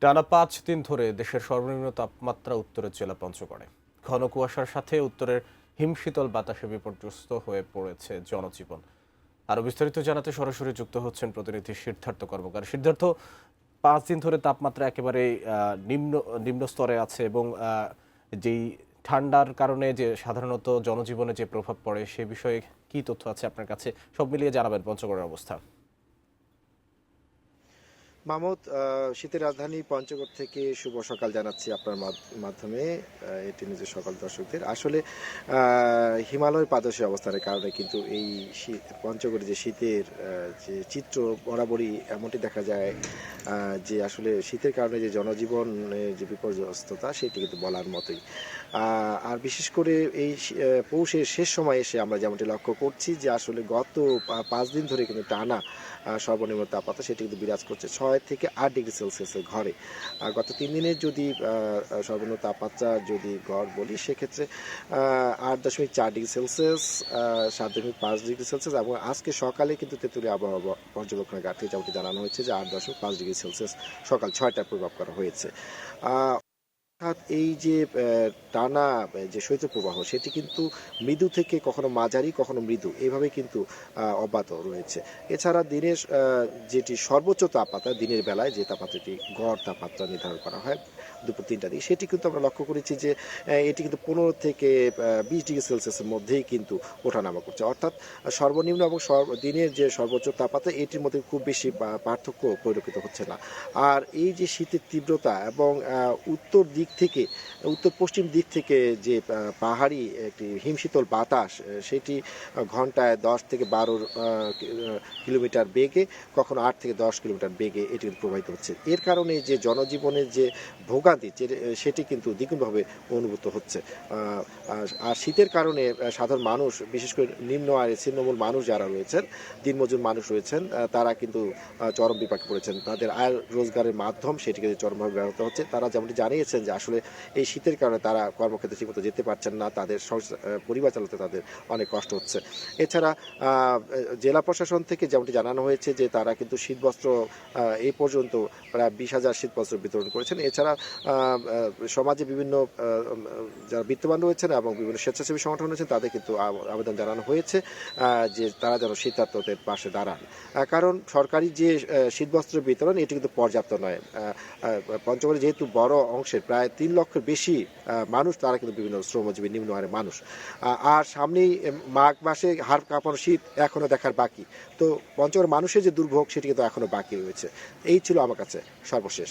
টানা 5 দিন ধরে দেশের সর্বনিম্ন তাপমাত্রা উত্তরের জেলা পঞ্চগড়ে। ঘন কুয়াশার সাথে উত্তরের হিমশীতল বাতাসে বিপর্যস্ত হয়ে পড়েছে জনজীবন। আরো বিস্তারিত জানাতে সরাসরি যুক্ত হচ্ছেন প্রতিনিধি সিদ্ধার্থ কর্মকার। সিদ্ধার্থ, 5 দিন ধরে তাপমাত্রা একেবারে নিম্ন নিম্ন স্তরে আছে এবং যেই ঠান্ডার কারণে যে সাধারণত জনজীবনে যে প্রভাব পড়ে সে বিষয়ে কি তথ্য আছে আপনার কাছে? সব মিলিয়ে জানাবেন পঞ্চগড়ের অবস্থা। মাহমুদ, শীতের রাজধানী পঞ্চগড় থেকে শুভ সকাল জানাচ্ছি আপনার মাধ্যমে এটি নিজের সকল দর্শকদের। আসলে হিমালয়ের পাদদেশে অবস্থানের কারণে কিন্তু এই পঞ্চগড়ে যে শীতের যে চিত্র বরাবরই এমনটি দেখা যায় যে আসলে শীতের কারণে যে জনজীবন যে বিপর্যস্ততা সেটি কিন্তু বলার মতোই। আর বিশেষ করে এই পৌষের শেষ সময় এসে আমরা যেমনটি লক্ষ্য করছি যে আসলে গত 5 দিন ধরে কিন্তু টানা সর্বনিম্ন তাপমাত্রা সেটি কিন্তু বিরাজ করছে 6 থেকে 8 ডিগ্রি সেলসিয়াসের ঘরে। গত 3 দিনের যদি সর্বনিম্ন তাপমাত্রা যদি গড় বলি সেক্ষেত্রে 8.4 ডিগ্রি সেলসিয়াস, 7.5 ডিগ্রি সেলসিয়াস এবং আজকে সকালে কিন্তু তেঁতুলিয়া আবহাওয়া পর্যবেক্ষণের থেকে যেমনটি জানানো হয়েছে যে 8.5 ডিগ্রি সেলসিয়াস সকাল 6টায় প্রভাব করা হয়েছে। অর্থাৎ এই যে টানা যে শৈত্যপ্রবাহ সেটি কিন্তু মৃদু থেকে কখনো মাঝারি কখনো মৃদু এইভাবে কিন্তু অব্যাহত রয়েছে। এছাড়া দিনের যেটি সর্বোচ্চ তাপমাত্রা দিনের বেলায় যে তাপমাত্রাটি গড় তাপমাত্রা নির্ধারণ করা হয় দুপুর 3টার দিকে সেটি কিন্তু আমরা লক্ষ্য করেছি যে এটি কিন্তু 15 থেকে 20 ডিগ্রি সেলসিয়াসের মধ্যেই কিন্তু ওঠানামা করছে। অর্থাৎ সর্বনিম্ন এবং দিনের যে সর্বোচ্চ তাপমাত্রা এটির মধ্যে খুব বেশি পার্থক্য পরিলক্ষিত হচ্ছে না। আর এই যে শীতের তীব্রতা এবং উত্তর পশ্চিম দিক থেকে যে পাহাড়ি একটি হিমশীতল বাতাস সেটি ঘন্টায় 10 থেকে 12 কিলোমিটার বেগে কখনো 8 থেকে 10 কিলোমিটার বেগে এটি প্রবাহিত হচ্ছে। এর কারণে যে জনজীবনের যে ভোগান্তি সেটি কিন্তু দ্বিগুণভাবে অনুভূত হচ্ছে। আর শীতের কারণে সাধারণ মানুষ বিশেষ করে নিম্ন আয়ের ছিন্নমূল মানুষ যারা রয়েছেন, দিনমজুর মানুষ রয়েছেন, তারা কিন্তু চরম বিপাকে পড়েছেন। তাদের আয় রোজগারের মাধ্যম সেটিকে চরমভাবে ব্যাহত হচ্ছে। তারা যেমনটি জানিয়েছেন যে আসলে এই শীতের কারণে তারা কর্মক্ষেত্রে ঠিকমতো যেতে পারছেন না, তাদের পরিবার চালাতে তাদের অনেক কষ্ট হচ্ছে। এছাড়া জেলা প্রশাসন থেকে যেমনটি জানানো হয়েছে যে তারা কিন্তু শীতবস্ত্র এই পর্যন্ত প্রায় 20,000 শীতবস্ত্র বিতরণ করেছেন। এছাড়া সমাজে বিভিন্ন যারা বিত্তবান রয়েছেন এবং বিভিন্ন স্বেচ্ছাসেবী সংগঠন রয়েছেন তাদের কিন্তু আবেদন জানানো হয়েছে যে তারা যেন শীতার্তদের পাশে দাঁড়ান। কারণ সরকারি যে শীতবস্ত্র বিতরণ এটি কিন্তু পর্যাপ্ত নয়। পঞ্চগড়ে যেহেতু বড় অংশের প্রায় 3 লক্ষের বেশি মানুষ, তারা কিন্তু বিভিন্ন শ্রমজীবী নিম্ন আয়ের মানুষ। আর সামনেই মাঘ মাসে হাড় কাঁপানো শীত এখনো দেখার বাকি। তো পঞ্চগড়ের মানুষের যে দুর্ভোগ সেটি কিন্তু এখনো বাকি রয়েছে। এই ছিল আমার কাছে সর্বশেষ।